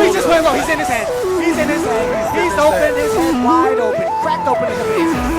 he just went low. He's in his head. He's in his head. He's open, his head wide open. Cracked open in the face.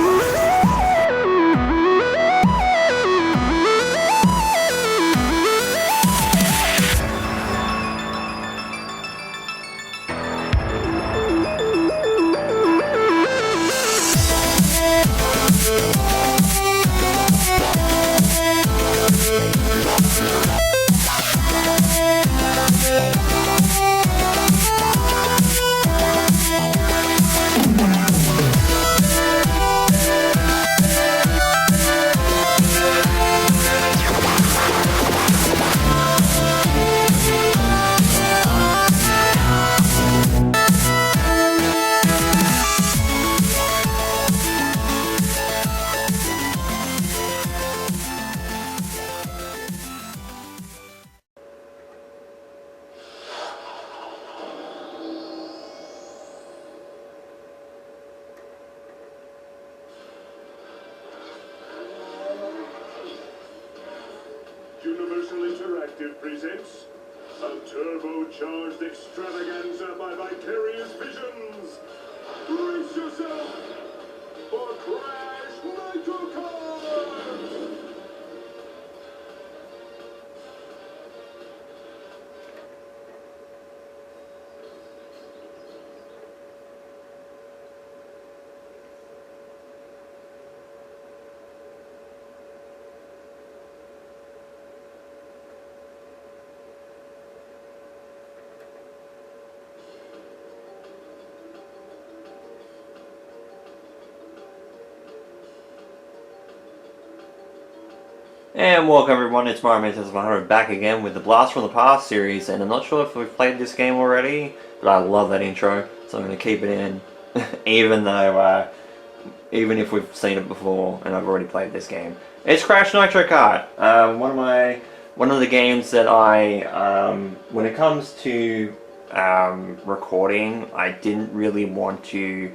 Universal Interactive presents a turbocharged extravaganza by Vicarious Visions. Brace yourself for Crash Nitro Kart! And welcome everyone, it's Mario 100 back again with the Blast from the Past series, and I'm not sure if we've played this game already, but I love that intro, so I'm going to keep it in, even if we've seen it before and I've already played this game. It's Crash Nitro Kart, one of the games that when it comes to recording, I didn't really want to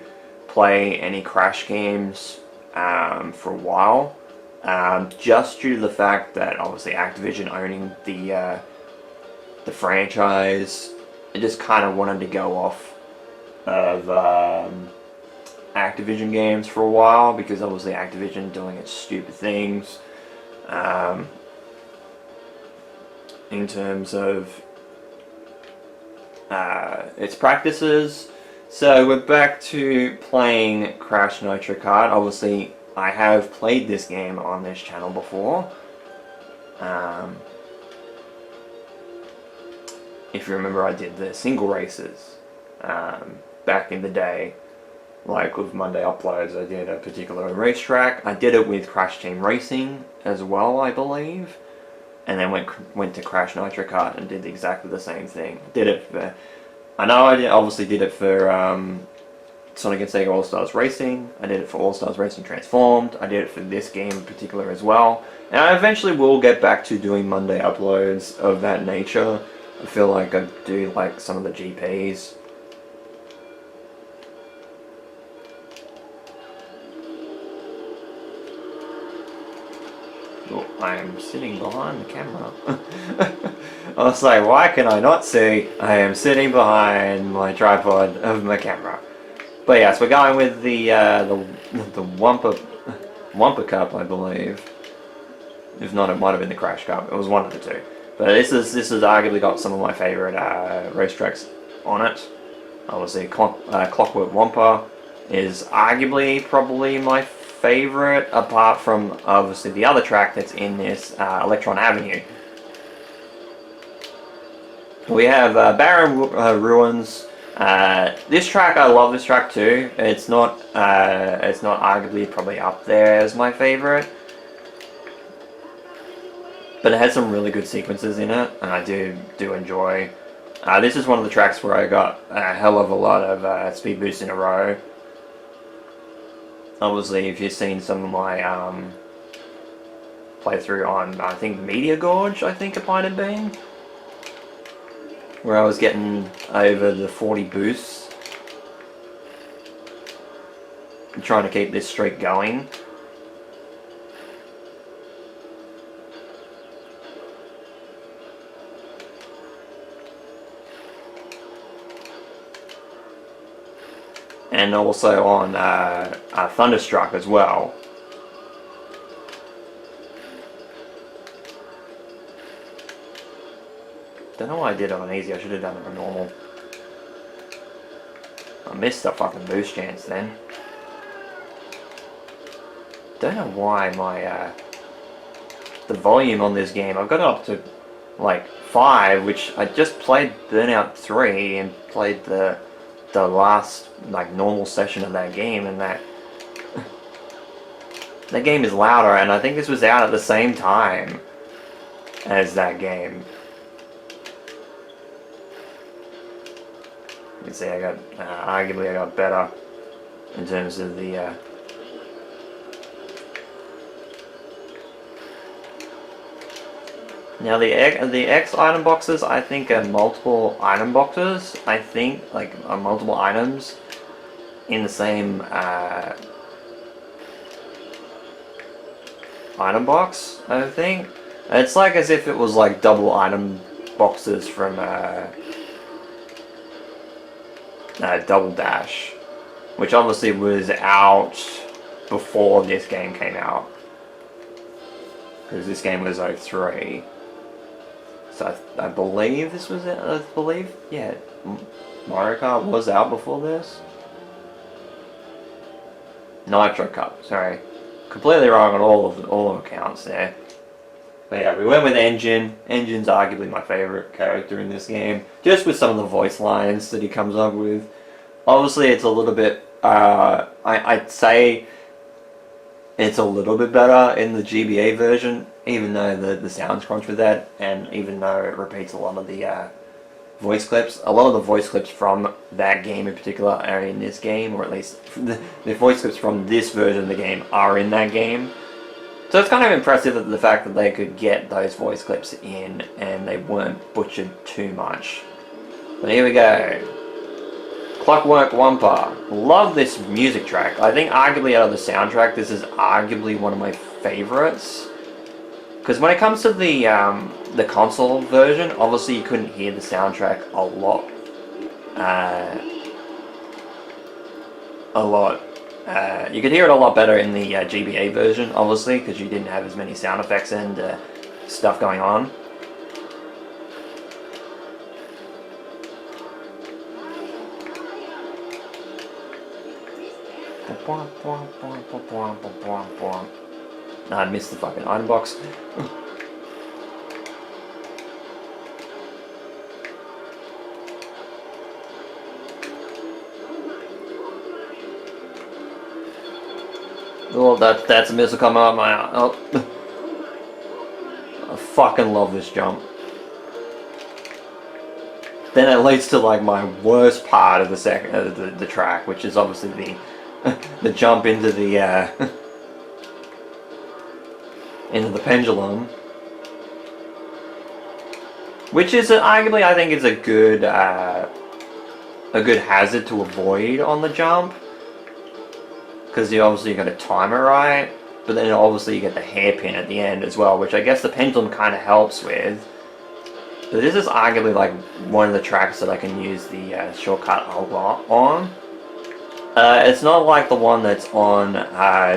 play any Crash games for a while. Just due to the fact that obviously Activision owning the franchise, I just kind of wanted to go off of Activision games for a while, because obviously Activision doing its stupid things in terms of its practices. So we're back to playing Crash Nitro Kart. Obviously I have played this game on this channel before. If you remember, I did the single races back in the day, like with Monday uploads. I did a particular racetrack. I did it with Crash Team Racing as well, I believe, and then went to Crash Nitro Kart and did exactly the same thing. Did it for, I know I obviously did it for Sonic and Sega All-Stars Racing. I did it for All-Stars Racing Transformed. I did it for this game in particular as well. And I eventually will get back to doing Monday uploads of that nature. I feel like I do like some of the GPs. Oh, I am sitting behind the camera. I was like, why can I not see? I am sitting behind my tripod of my camera. But yes, we're going with the Wumpa Cup, I believe. If not, it might have been the Crash Cup. It was one of the two. But this has arguably got some of my favourite racetracks on it. Obviously, Clockwork Wumpa is arguably probably my favourite, apart from obviously the other track that's in this, Electron Avenue. We have Barren Ruins. This track, I love this track too. It's not arguably probably up there as my favorite, but it has some really good sequences in it, and I do enjoy. This is one of the tracks where I got a hell of a lot of speed boosts in a row. Obviously, if you've seen some of my playthrough on, I think Meteor Gorge, I think it might have been, where I was getting over the 40 boosts. I'm trying to keep this streak going. and also on Thunderstruck as well. Don't know why I did it on easy. I should have done it on normal. I missed the fucking boost chance then. Don't know why my the volume on this game, I've got it up to like 5, which I just played Burnout 3 and played the last like normal session of that game, and that game is louder, and I think this was out at the same time as that game. You can see I got arguably I got better in terms of the now the X item boxes, I think, are multiple item boxes. I think like are multiple items in the same item box. I think it's like as if it was like double item boxes from Double Dash, which obviously was out before this game came out, because this game was 03. So I believe this was it. I believe, yeah, Mario Kart was out before this. Nitro Kart, sorry, completely wrong on all accounts there. But yeah, we went with Engine. Engine's arguably my favorite character in this game, just with some of the voice lines that he comes up with. Obviously, it's a little bit. I'd say it's a little bit better in the GBA version, even though the sound's crunch with that, and even though it repeats a lot of the voice clips. A lot of the voice clips from that game in particular are in this game, or at least the voice clips from this version of the game are in that game. So it's kind of impressive that the fact that they could get those voice clips in and they weren't butchered too much. But here we go. Clockwork Wampa. Love this music track. I think arguably out of the soundtrack, this is arguably one of my favorites. Because when it comes to the console version, obviously you couldn't hear the soundtrack a lot. You could hear it a lot better in the GBA version, obviously, because you didn't have as many sound effects and stuff going on. No, I missed the fucking item box. Oh, that's a missile coming out of my eye. Oh. I fucking love this jump. Then it leads to like my worst part of the track, which is obviously the jump into the into the pendulum, which is arguably I think is a good hazard to avoid on the jump. Because you obviously got to time it right, but then obviously you get the hairpin at the end as well, which I guess the pendulum kind of helps with. But this is arguably like one of the tracks that I can use the shortcut a lot on. It's not like the one that's on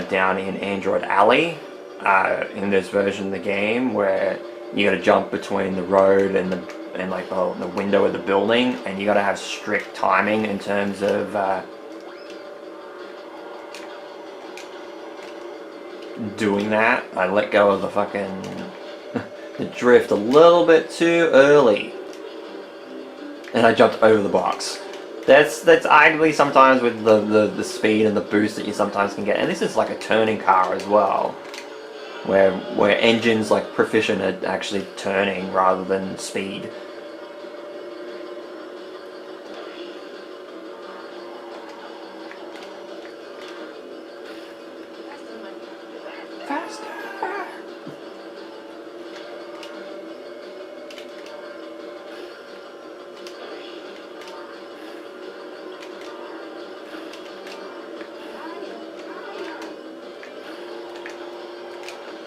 down in Android Alley in this version of the game, where you got to jump between the road and like the window of the building, and you got to have strict timing in terms of doing that. I let go of the fucking the drift a little bit too early, and I jumped over the box. That's arguably sometimes with the speed and the boost that you sometimes can get, and this is like a turning car as well, where Engine's like proficient at actually turning rather than speed.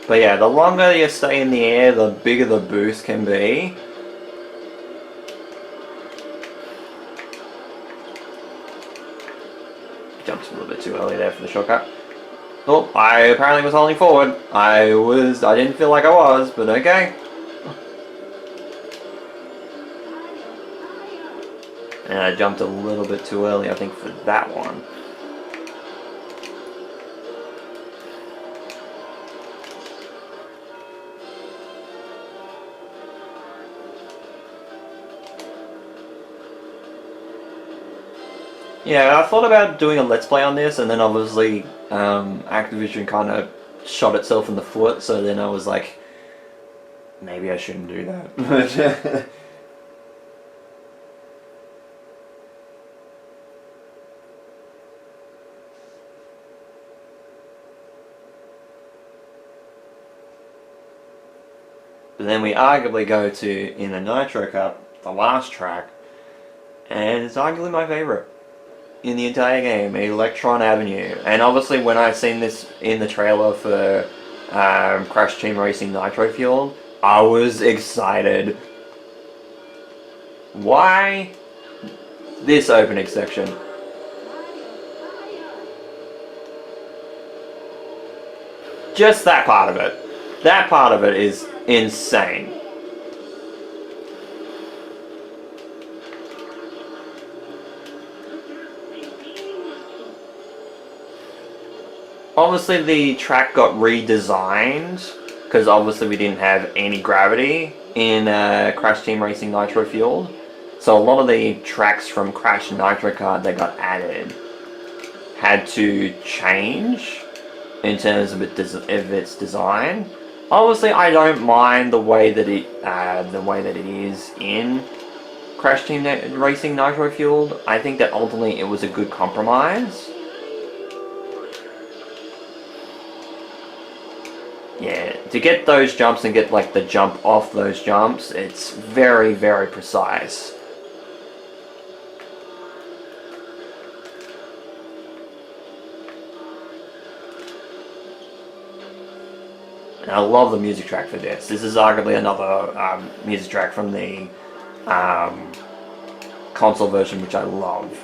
But yeah, the longer you stay in the air, the bigger the boost can be. jumped a little bit too early there for the shortcut. Oh, I apparently was holding forward. I didn't feel like I was, but okay. And I jumped a little bit too early, I think, for that one. Yeah, I thought about doing a Let's Play on this, and then obviously Activision kind of shot itself in the foot, so then I was like, maybe I shouldn't do that. But then we arguably go to, in the Nitro Kart, the last track, and it's arguably my favourite in the entire game, Electron Avenue. And obviously when I seen this in the trailer for Crash Team Racing Nitro Fueled, I was excited. Why this opening section? Just that part of it. That part of it is insane. Obviously the track got redesigned because obviously we didn't have any gravity in Crash Team Racing Nitro Fueled. So a lot of the tracks from Crash Nitro Kart that got added had to change in terms of its design. Obviously I don't mind the way that it is in Crash Team Racing Nitro Fueled. I think that ultimately it was a good compromise. Yeah, to get those jumps and get like the jump off those jumps, it's very, very precise. And I love the music track for this. This is arguably another music track from the console version, which I love.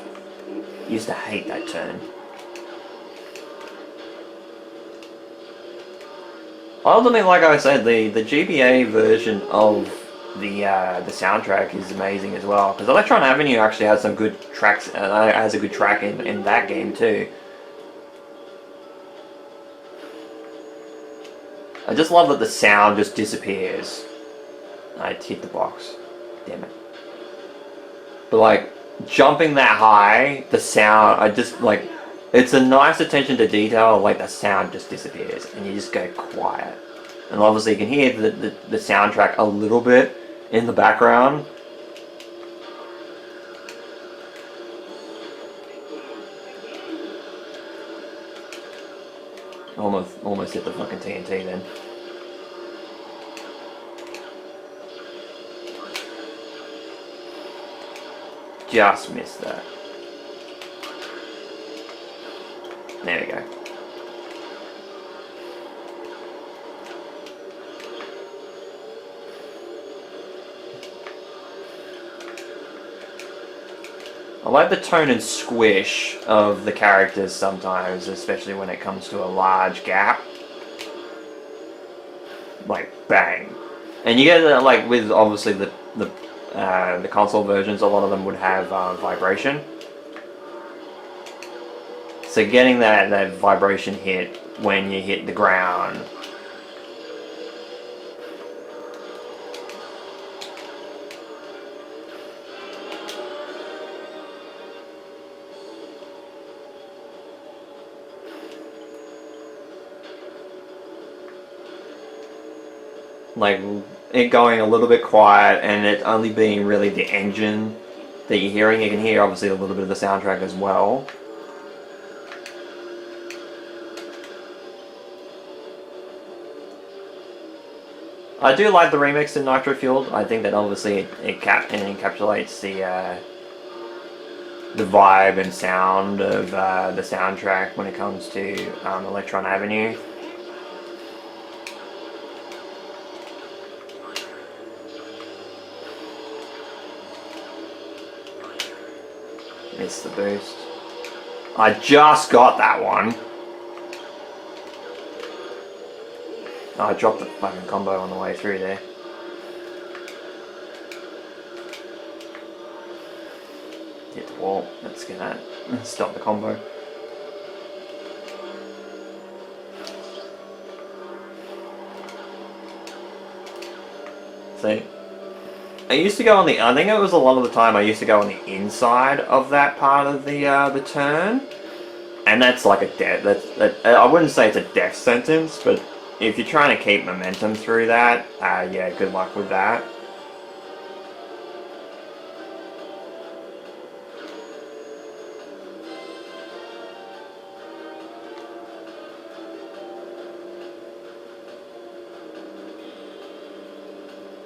Used to hate that turn. Ultimately, like I said, the GBA version of the soundtrack is amazing as well. Because Electron Avenue actually has some good tracks. Has a good track in that game too. I just love that the sound just disappears. I hit the box. Damn it. But like jumping that high, the sound, I just like. It's a nice attention to detail, like the sound just disappears and you just go quiet. And obviously you can hear the soundtrack a little bit in the background. Almost hit the fucking TNT then. Just missed that. There we go. I like the tone and squish of the characters sometimes, especially when it comes to a large gap. Like, bang. And you get that, like, with obviously the console versions, a lot of them would have vibration. So getting that vibration hit when you hit the ground. Like it going a little bit quiet and it only being really the engine that you're hearing. You can hear obviously a little bit of the soundtrack as well. I do like the remix in Nitro Fueled. I think that obviously it encapsulates the vibe and sound of the soundtrack when it comes to Electron Avenue. Missed the boost. I just got that one. Oh, I dropped the fucking combo on the way through there. Hit the wall. Let's get that. Stop the combo. See? I used to go on the. I think it was a lot of the time. I used to go on the inside of that part of the turn, and that's like a death. I wouldn't say it's a death sentence, but if you're trying to keep momentum through that, yeah, good luck with that.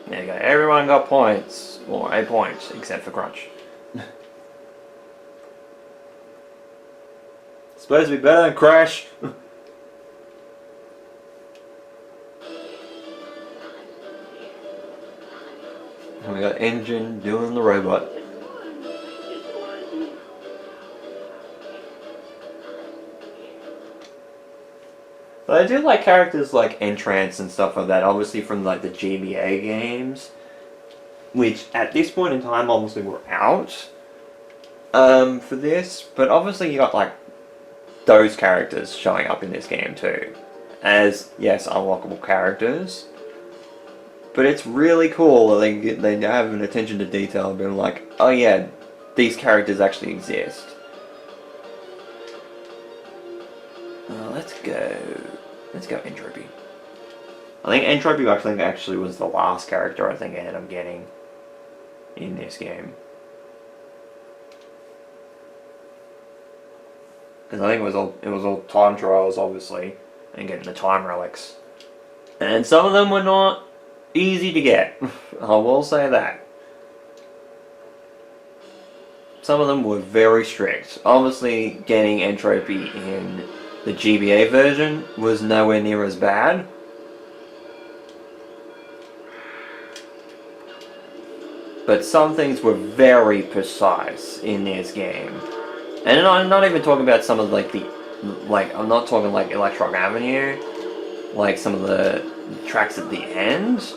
There you go. Everyone got points, or a point, except for Crunch. Supposed to be better than Crash. And we got Engine doing the robot. But I do like characters like Entrance and stuff like that, obviously from like the GBA games, which at this point in time obviously were out for this, but obviously you got like those characters showing up in this game too, as, yes, unlockable characters. But it's really cool that they have an attention to detail, being like, oh yeah, these characters actually exist. Let's go Entropy. I think Entropy actually was the last character I think I ended up getting in this game. Because I think it was all time trials, obviously, and getting the time relics. And some of them were not easy to get. I will say that. Some of them were very strict. Obviously, getting Entropy in the GBA version was nowhere near as bad. But some things were very precise in this game. And I'm not even talking about some of I'm not talking like Electron Avenue, like some of the tracks at the end.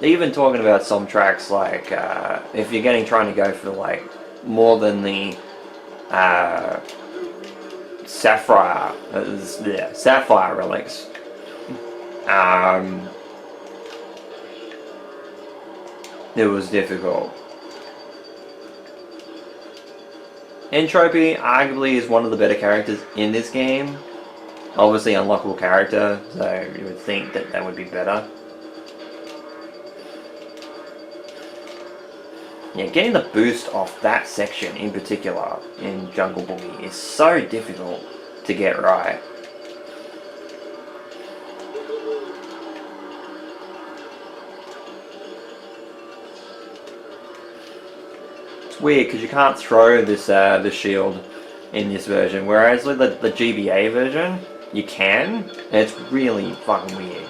Even talking about some tracks like, if you're trying to go for like more than the Sapphire relics. It was difficult. Entropy arguably is one of the better characters in this game. Obviously unlockable character, so you would think that would be better. Yeah, getting the boost off that section in particular in Jungle Boogie is so difficult to get right. It's weird because you can't throw this the shield in this version, whereas with the GBA version you can, and it's really fucking weird.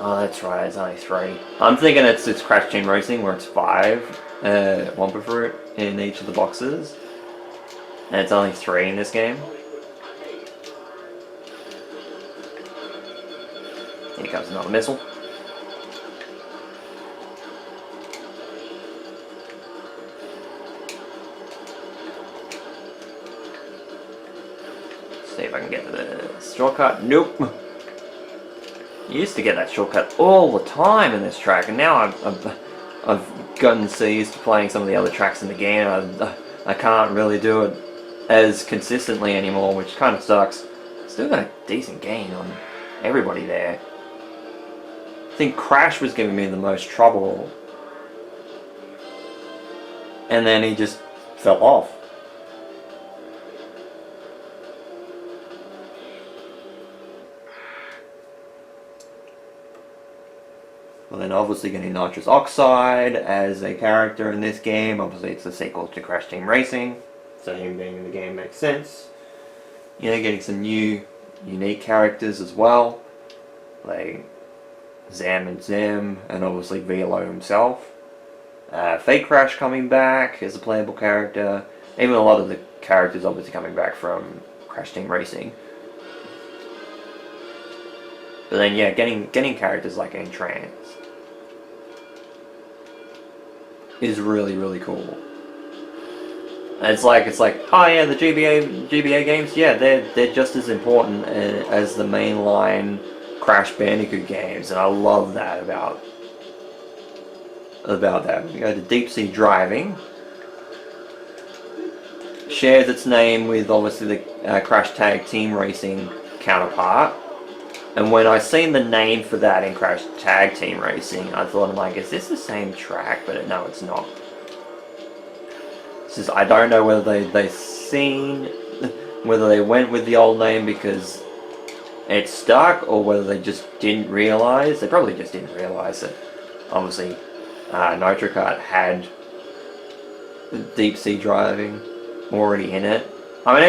Oh, that's right, it's only 3. I'm thinking it's Crash Team Racing where it's 5 Wumpa Fruit in each of the boxes. And it's only 3 in this game. Here comes another missile. See if I can get the shortcut. Nope. You used to get that shortcut all the time in this track, and now I've gotten seized to playing some of the other tracks in the game. I can't really do it as consistently anymore, which kind of sucks. Still got a decent gain on everybody there. I think Crash was giving me the most trouble, and then he just fell off. Well, then obviously getting Nitrous Oxide as a character in this game. Obviously it's a sequel to Crash Team Racing, so him being in the game makes sense. You know, getting some new unique characters as well, like Zam and Zim, and obviously Velo himself. Fake Crash coming back as a playable character. Even a lot of the characters obviously coming back from Crash Team Racing. But then yeah, getting characters like Entrance is really, really cool. And it's like, oh yeah, the GBA games, yeah, they're just as important as the mainline Crash Bandicoot games, and I love that about that. We go to Deep Sea Driving. Shares its name with obviously the Crash Tag Team Racing counterpart. And when I seen the name for that in Crash Tag Team Racing, I thought, I'm like, is this the same track? But no, it's not. It's just, I don't know whether whether they went with the old name because it stuck, or whether they just didn't realize. They probably just didn't realize that obviously Nitro Kart had Deep Sea Driving already in it. I mean,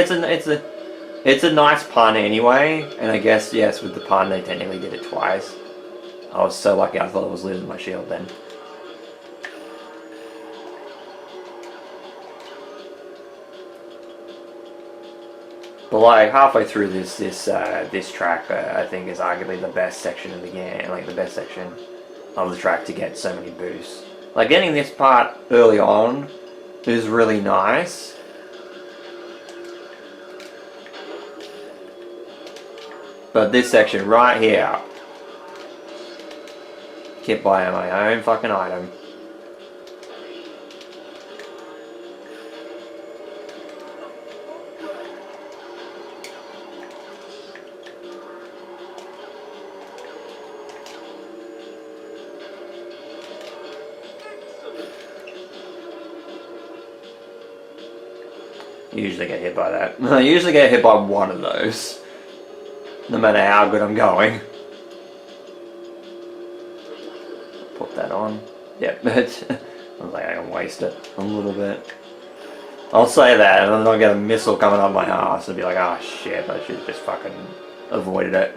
it's a nice pun anyway, and I guess, yes, with the pun they technically did it twice. I was so lucky, I thought I was losing my shield then. But like halfway through this track, I think is arguably the best section of the game, like the best section of the track to get so many boosts. Like getting this part early on is really nice. But this section right here, hit by my own fucking item. Usually get hit by that. I usually get hit by one of those, no matter how good I'm going. Put that on. Yep, but I was like, I can waste it a little bit. I'll say that, and then I'll get a missile coming up my ass and be like, oh shit, I should have just fucking avoided it.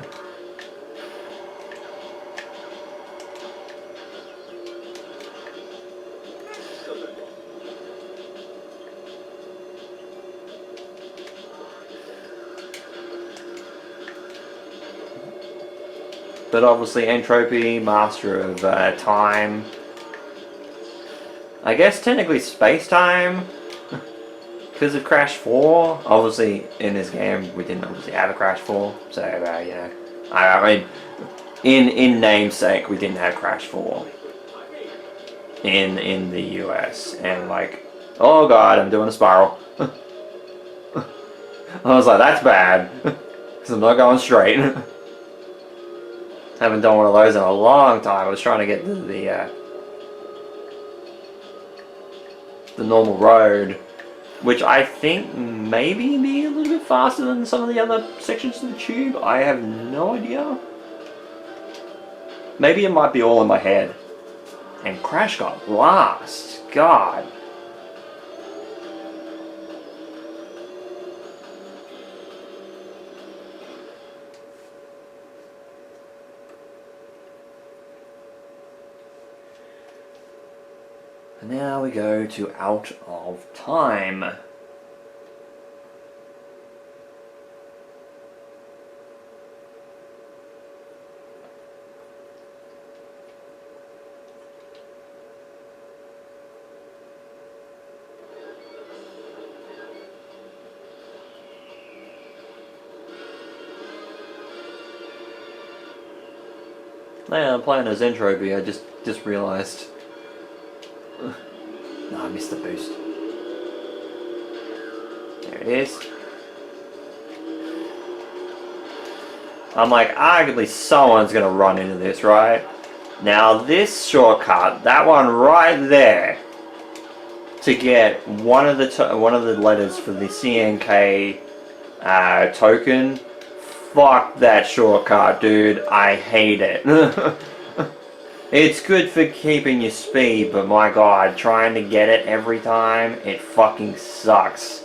But obviously Entropy, Master of Time. I guess technically Space-Time, because of Crash 4. Obviously in this game we didn't obviously have a Crash 4, so you know, I mean, in namesake we didn't have Crash 4 in the US, and like, oh god, I'm doing a spiral. I was like, that's bad, because I'm not going straight. Haven't done one of those in a long time. I was trying to get the normal road, which I think maybe be a little bit faster than some of the other sections of the tube. I have no idea. Maybe it might be all in my head. And Crash got last. God. Now we go to Out of Time. Yeah, I'm playing as Entropy, I just realised. No, I missed the boost. There it is. I'm like, arguably someone's gonna run into this, right? Now this shortcut, that one right there, to get one of the letters for the CNK token. Fuck that shortcut, dude. I hate it. It's good for keeping your speed, but my god, trying to get it every time, it fucking sucks.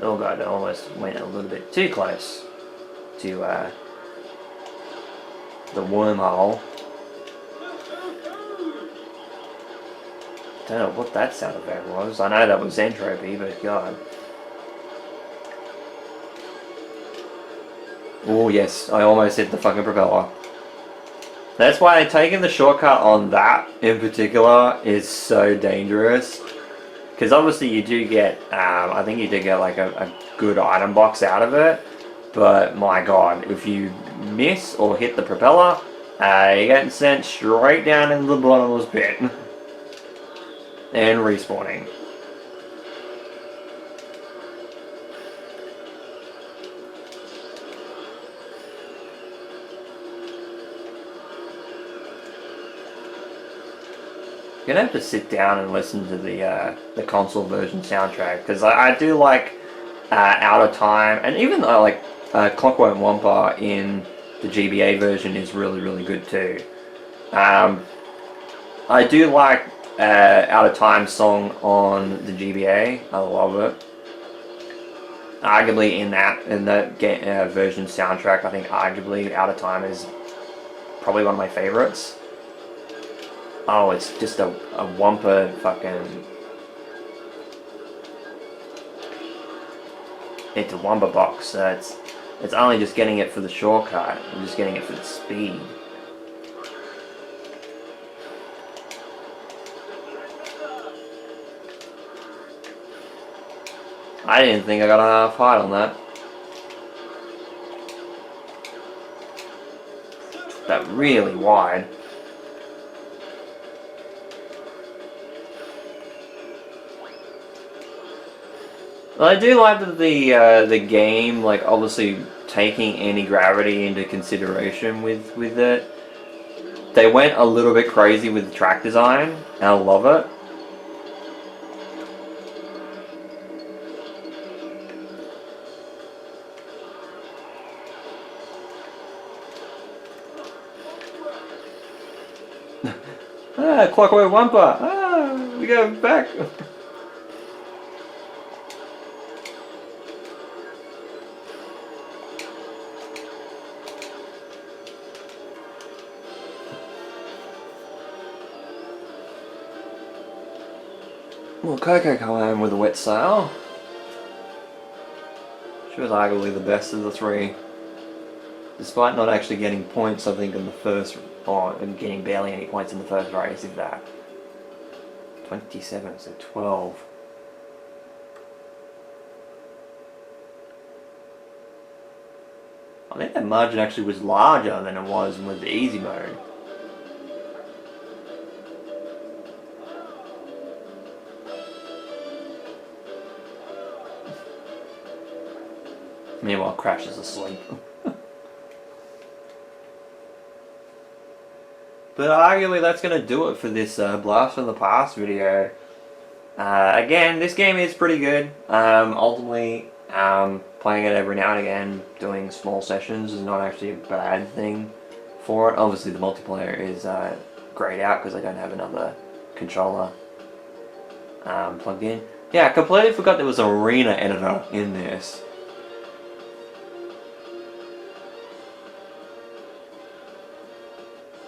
Oh god, I almost went a little bit too close to the wormhole. Don't know what that sound effect was. I know that was entropy, but god. Oh yes, I almost hit the fucking propeller. That's why taking the shortcut on that in particular is so dangerous. Because obviously you do get, I think you do get like a good item box out of it. But my god, if you miss or hit the propeller, you're getting sent straight down into the bottomless pit. And respawning. You're gonna have to sit down and listen to the console version soundtrack, because I do like Out of Time, and even though like Clockwork Wampa in the GBA version is really good too. I do like Out of Time song on the GBA. I love it. Arguably in that version soundtrack, I think arguably Out of Time is probably one of my favorites. Oh, it's just a Wampa fucking... It's a Wampa box, so it's only just getting it for the shortcut. I'm just getting it for the speed. I didn't think I got enough height on that. That really wide. I do like that the game, like, obviously taking anti-gravity into consideration with it. They went a little bit crazy with the track design, and I love it. Clockwork Wampa! We go back! Well, Coco come home with a wet sail. She was arguably the best of the three. Despite not actually getting points, I think, in the first... or getting barely any points in the first race, if that. 27, so 12. I think that margin actually was larger than it was with the easy mode. Meanwhile, Crash is asleep. But arguably that's going to do it for this Blast from the Past video. Again, this game is pretty good. Ultimately, playing it every now and again, doing small sessions is not actually a bad thing for it. Obviously the multiplayer is grayed out because I don't have another controller plugged in. Yeah, I completely forgot there was an arena editor in this.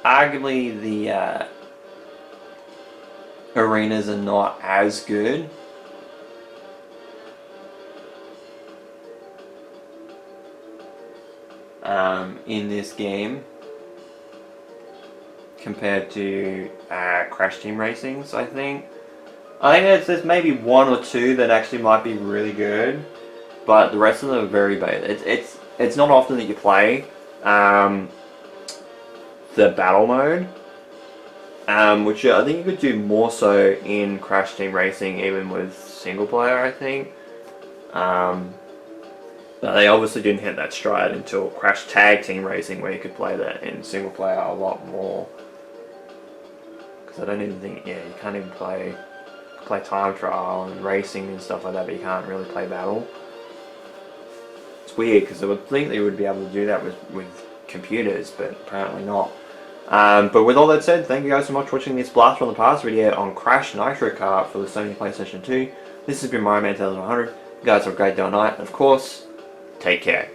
Arguably the arenas are not as good. In this game compared to Crash Team Racing's, I think there's maybe one or two that actually might be really good, but the rest of them are very bad. It's not often that you play the battle mode, which I think you could do more so in Crash Team Racing, even with single player, I think. But they obviously didn't hit that stride until Crash Tag Team Racing, where you could play that in single player a lot more. Because I don't even think, yeah, you can't even play time trial and racing and stuff like that, but you can't really play battle. It's weird, because I would think they would be able to do that with computers, but apparently not. But with all that said, thank you guys so much for watching this Blast from the Past video on Crash Nitro Kart for the Sony PlayStation 2. This has been Mario Man 100. You guys have a great day or night. And of course, take care.